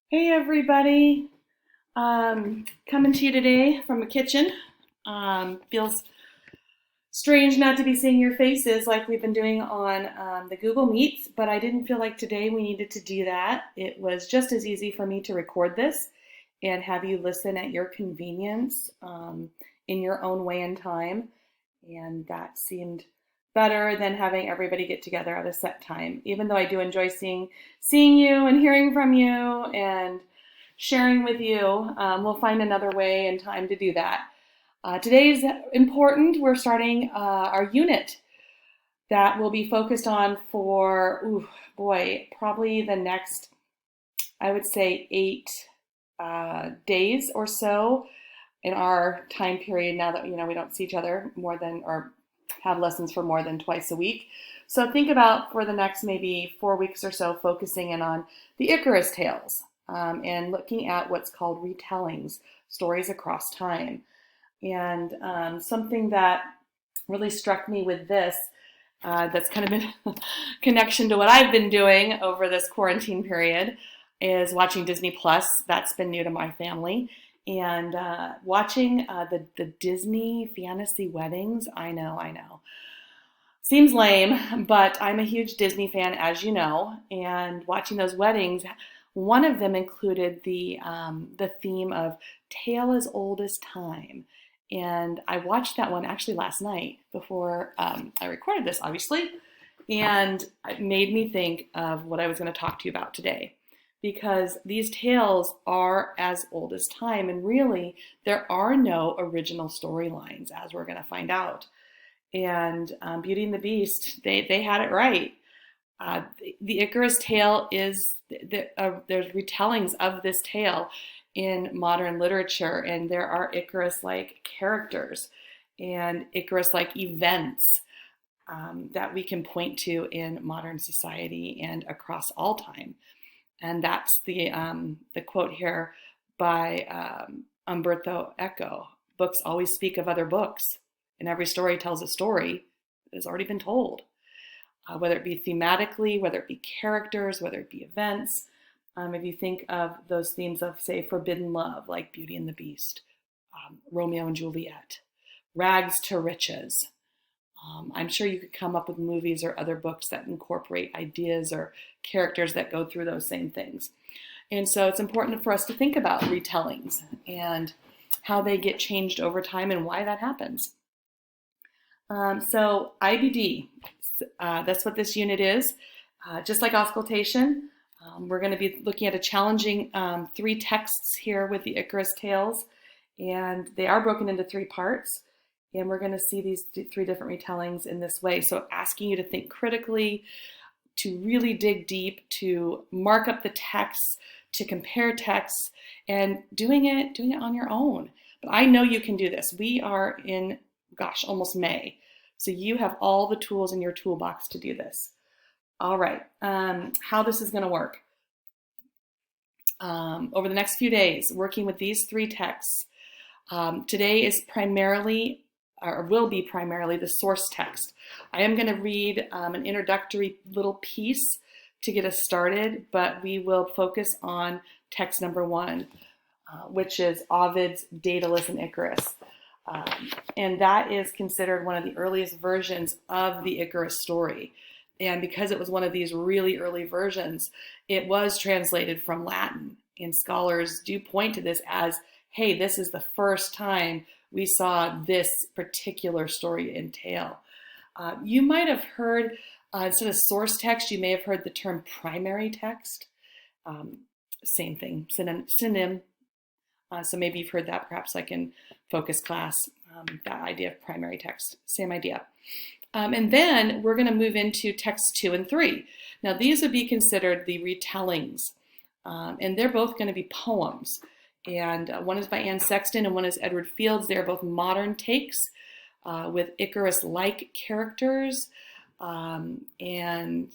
Hey everybody, coming to you today from the kitchen. Feels strange not to be seeing your faces like we've been doing on the Google Meets, but I didn't feel like today we needed to do that. It was just as easy for me to record this and have you listen at your convenience in your own way and time, and that seemed better than having everybody get together at a set time. Even though I do enjoy seeing you and hearing from you and sharing with you. We'll find another way and time to do that. Today's important. We're starting our unit that will be focused on for, probably the next, I would say, 8 days or so in our time period now that, we don't see each other more than, or have lessons for more than twice a week. So think about for the next maybe 4 weeks or so, focusing in on the Icarus tales and looking at what's called retellings, stories across time. And something that really struck me with this, that's kind of in connection to what I've been doing over this quarantine period, is watching Disney Plus. That's been new to my family. And watching the Disney fantasy weddings. I know. Seems lame, but I'm a huge Disney fan, as you know. And watching those weddings, one of them included the theme of "Tale as Old as Time," and I watched that one actually last night before I recorded this, obviously, and it made me think of what I was going to talk to you about today. Because these tales are as old as time, and really, there are no original storylines, as we're going to find out. And Beauty and the Beast, they had it right. The Icarus tale is there's retellings of this tale in modern literature, and there are Icarus-like characters and Icarus-like events that we can point to in modern society and across all time. And that's the quote here by Umberto Eco. Books always speak of other books, and every story tells a story that has already been told. Whether it be thematically, whether it be characters, whether it be events. If you think of those themes of, say, forbidden love, like Beauty and the Beast, Romeo and Juliet, rags to riches. I'm sure you could come up with movies or other books that incorporate ideas or characters that go through those same things. And so it's important for us to think about retellings and how they get changed over time and why that happens. So IBD, that's what this unit is. Just like auscultation, we're going to be looking at a challenging 3 texts here with the Icarus tales, and they are broken into 3 parts. And we're going to see these 3 different retellings in this way. So asking you to think critically, to really dig deep, to mark up the texts, to compare texts, and doing it on your own. But I know you can do this. We are in, almost May. So you have all the tools in your toolbox to do this. All right, how this is going to work. Over the next few days, working with these 3 texts. Today is primarily, or will be primarily, the source text. I am going to read an introductory little piece to get us started, but we will focus on text number 1, which is Ovid's Daedalus and Icarus. And that is considered one of the earliest versions of the Icarus story. And because it was one of these really early versions, it was translated from Latin. And scholars do point to this as, hey, this is the first time we saw this particular story in tale. You might have heard, instead of source text, you may have heard the term primary text. Same thing, synonym. So maybe you've heard that perhaps like in focus class, that idea of primary text, same idea. And then we're going to move into texts 2 and 3. Now these would be considered the retellings, and they're both going to be poems. And one is by Anne Sexton and one is Edward Field's. They're both modern takes with Icarus-like characters. And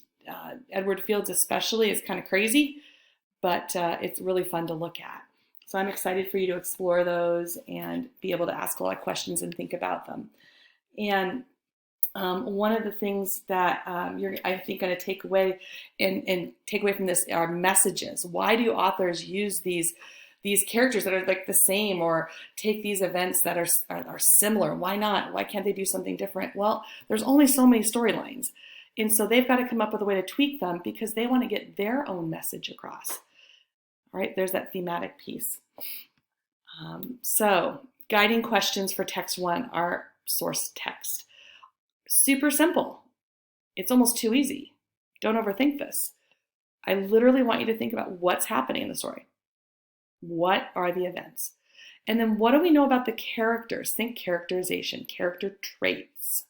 Edward Field's especially is kind of crazy, but it's really fun to look at. So I'm excited for you to explore those and be able to ask a lot of questions and think about them. And One of the things that you're, I think, going to take away and take away from this are messages. Why do authors use these characters that are like the same, or take these events that are similar? Why not? Why can't they do something different? Well, there's only so many storylines, and so they've got to come up with a way to tweak them because they want to get their own message across. All right, there's that thematic piece. So guiding questions for text 1 are source text. Super simple. It's almost too easy. Don't overthink this. I literally want you to think about what's happening in the story. What are the events? And then what do we know about the characters? Think characterization, character traits.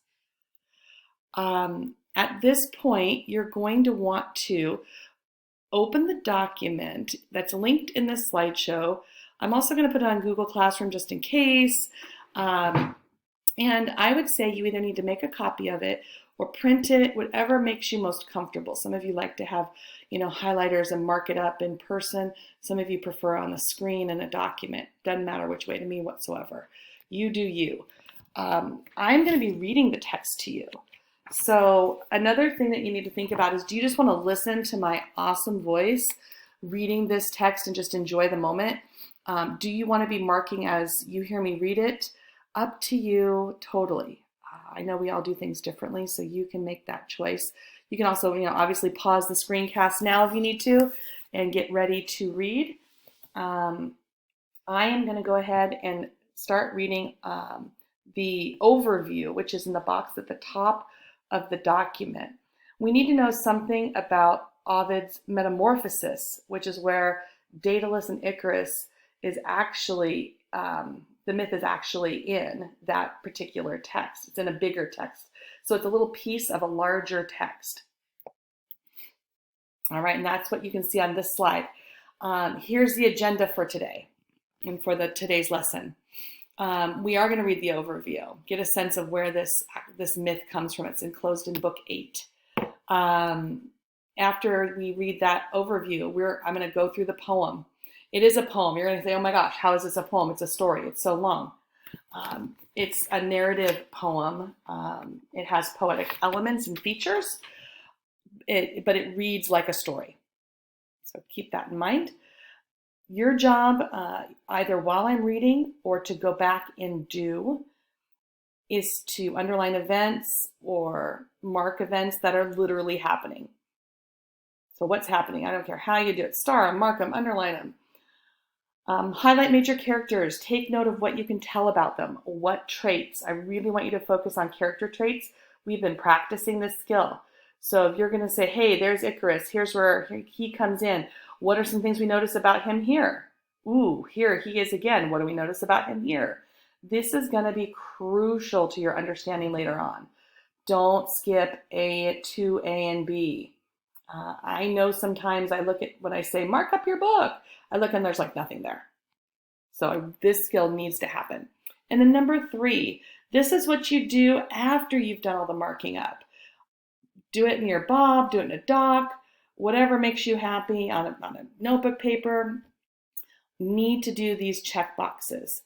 At this point, you're going to want to open the document that's linked in this slideshow. I'm also going to put it on Google Classroom just in case. And I would say you either need to make a copy of it or print it, whatever makes you most comfortable. Some of you like to have, highlighters and mark it up in person. Some of you prefer on the screen in a document. Doesn't matter which way to me whatsoever. You do you. I'm going to be reading the text to you. So another thing that you need to think about is, do you just want to listen to my awesome voice reading this text and just enjoy the moment? Do you want to be marking as you hear me read it? Up to you totally. I know we all do things differently, so you can make that choice. You can also, obviously pause the screencast now if you need to and get ready to read. I am going to go ahead and start reading the overview, which is in the box at the top of the document. We need to know something about Ovid's Metamorphosis, which is where Daedalus and Icarus is actually the myth is actually in that particular text. It's in a bigger text. So it's a little piece of a larger text. All right, and that's what you can see on this slide. Here's the agenda for today and for today's lesson. We are going to read the overview, get a sense of where this myth comes from. It's enclosed in book 8. After we read that overview, I'm going to go through the poem. It is a poem. You're going to say, oh my gosh, how is this a poem? It's a story. It's so long. It's a narrative poem. It has poetic elements and features, but it reads like a story. So keep that in mind. Your job, either while I'm reading or to go back and do, is to underline events or mark events that are literally happening. So what's happening? I don't care how you do it. Star them, mark them, underline them. Highlight major characters. Take note of what you can tell about them. What traits? I really want you to focus on character traits. We've been practicing this skill. So if you're going to say, hey, there's Icarus. Here's where he comes in. What are some things we notice about him here? Ooh, here he is again. What do we notice about him here? This is going to be crucial to your understanding later on. Don't skip to A and B. I know sometimes I look at, when I say mark up your book, I look and there's like nothing there. So this skill needs to happen. And then number 3, this is what you do after you've done all the marking up. Do it in your bob, do it in a doc, whatever makes you happy, on a notebook paper. Need to do these check boxes.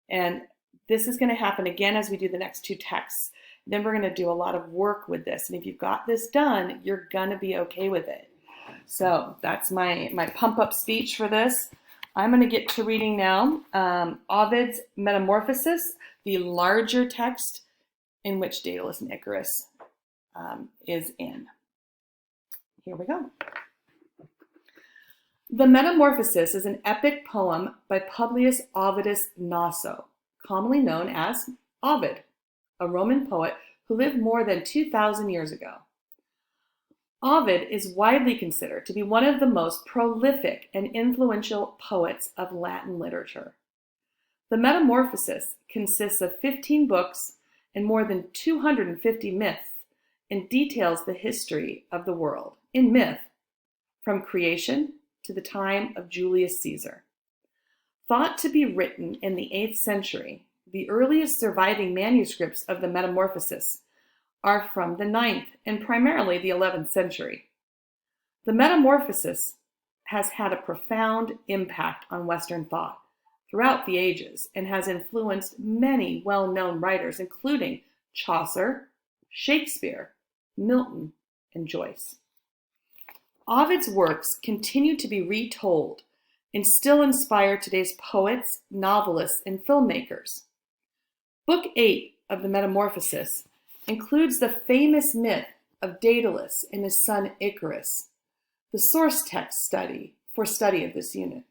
And this is going to happen again as we do the next 2 texts. Then we're going to do a lot of work with this. And if you've got this done, you're going to be okay with it. So that's my pump up speech for this. I'm going to get to reading now Ovid's Metamorphosis, the larger text in which Daedalus and Icarus is in. Here we go. The Metamorphosis is an epic poem by Publius Ovidus Naso, commonly known as Ovid, a Roman poet who lived more than 2,000 years ago. Ovid is widely considered to be one of the most prolific and influential poets of Latin literature. The Metamorphosis consists of 15 books and more than 250 myths and details the history of the world in myth from creation to the time of Julius Caesar. Thought to be written in the 8th century, the earliest surviving manuscripts of the Metamorphosis are from the 9th and primarily the 11th century. The Metamorphosis has had a profound impact on Western thought throughout the ages and has influenced many well-known writers, including Chaucer, Shakespeare, Milton, and Joyce. Ovid's works continue to be retold and still inspire today's poets, novelists, and filmmakers. Book 8 of the Metamorphoses includes the famous myth of Daedalus and his son Icarus, the source text for study of this unit.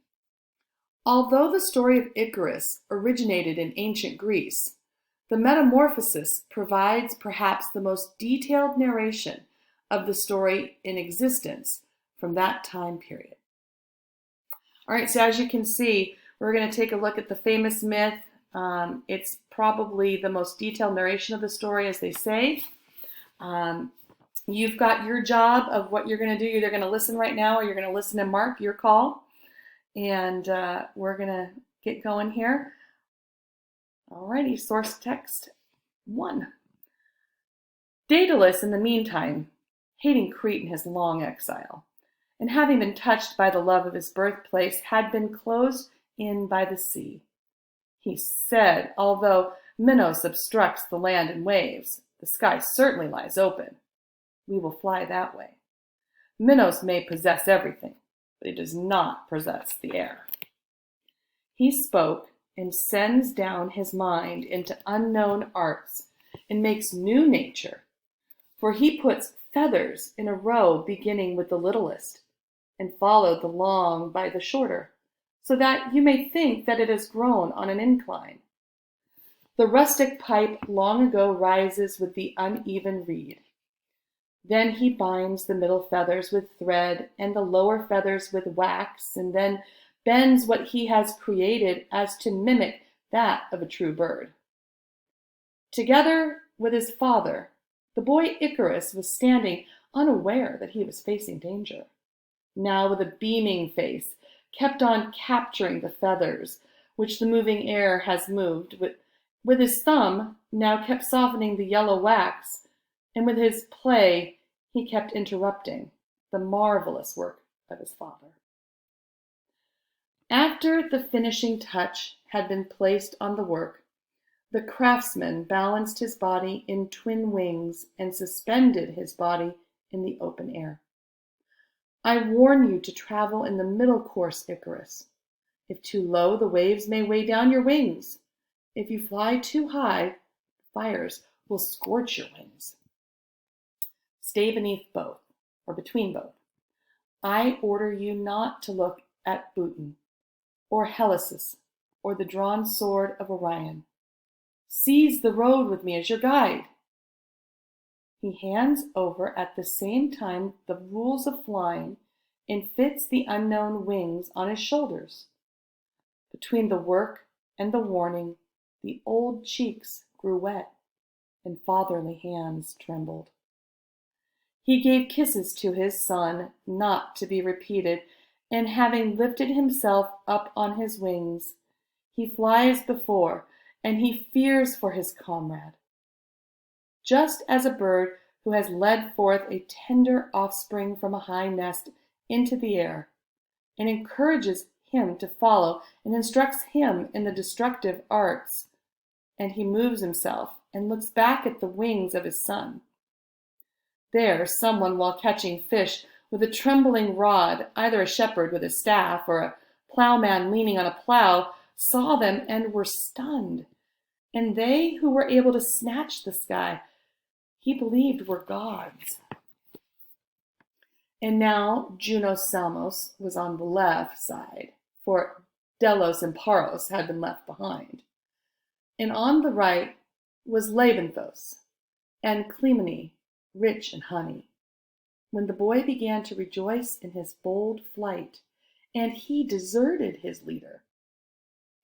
Although the story of Icarus originated in ancient Greece, the Metamorphoses provides perhaps the most detailed narration of the story in existence from that time period. All right, so as you can see, we're going to take a look at the famous myth. It's probably the most detailed narration of the story, as they say. You've got your job of what you're going to do. You're either going to listen right now or you're going to listen and mark your call. And we're going to get going here. Alrighty, source text 1. Daedalus, in the meantime, hating Crete in his long exile, and having been touched by the love of his birthplace, had been closed in by the sea. He said, although Minos obstructs the land in waves, the sky certainly lies open. We will fly that way. Minos may possess everything, but he does not possess the air. He spoke and sends down his mind into unknown arts and makes new nature, for he puts feathers in a row beginning with the littlest and followed the long by the shorter, so that you may think that it has grown on an incline. The rustic pipe long ago rises with the uneven reed. Then he binds the middle feathers with thread and the lower feathers with wax, and then bends what he has created as to mimic that of a true bird. Together with his father, the boy Icarus was standing unaware that he was facing danger. Now with a beaming face, kept on capturing the feathers, which the moving air has moved, with his thumb now kept softening the yellow wax, and with his play he kept interrupting the marvelous work of his father. After the finishing touch had been placed on the work, the craftsman balanced his body in twin wings and suspended his body in the open air. I warn you to travel in the middle course, Icarus. If too low, the waves may weigh down your wings. If you fly too high, fires will scorch your wings. Stay beneath both, or between both. I order you not to look at Bhutan, or Helicis, or the drawn sword of Orion. Seize the road with me as your guide. He hands over at the same time the rules of flying and fits the unknown wings on his shoulders. Between the work and the warning, the old cheeks grew wet and fatherly hands trembled. He gave kisses to his son, not to be repeated, and having lifted himself up on his wings, he flies before, and he fears for his comrade. Just as a bird who has led forth a tender offspring from a high nest into the air, and encourages him to follow and instructs him in the destructive arts, and he moves himself and looks back at the wings of his son. There, someone, while catching fish with a trembling rod, either a shepherd with a staff or a plowman leaning on a plow, saw them and were stunned. And they who were able to snatch the sky, he believed were gods. And now Juno's Samos was on the left side, for Delos and Paros had been left behind. And on the right was Labanthos and Clymene, rich in honey. When the boy began to rejoice in his bold flight, and he deserted his leader,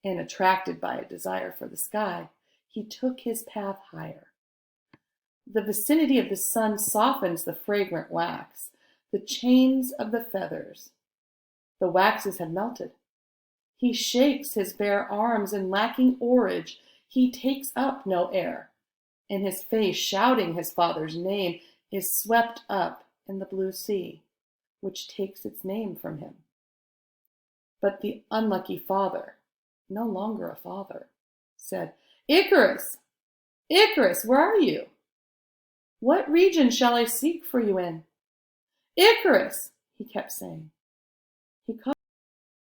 and attracted by a desire for the sky, he took his path higher. The vicinity of the sun softens the fragrant wax, the chains of the feathers. The waxes have melted. He shakes his bare arms, and lacking oarage, he takes up no air, and his face, shouting his father's name, is swept up in the blue sea, which takes its name from him. But the unlucky father, no longer a father, said, Icarus, Icarus, where are you? What region shall I seek for you in? Icarus, he kept saying. He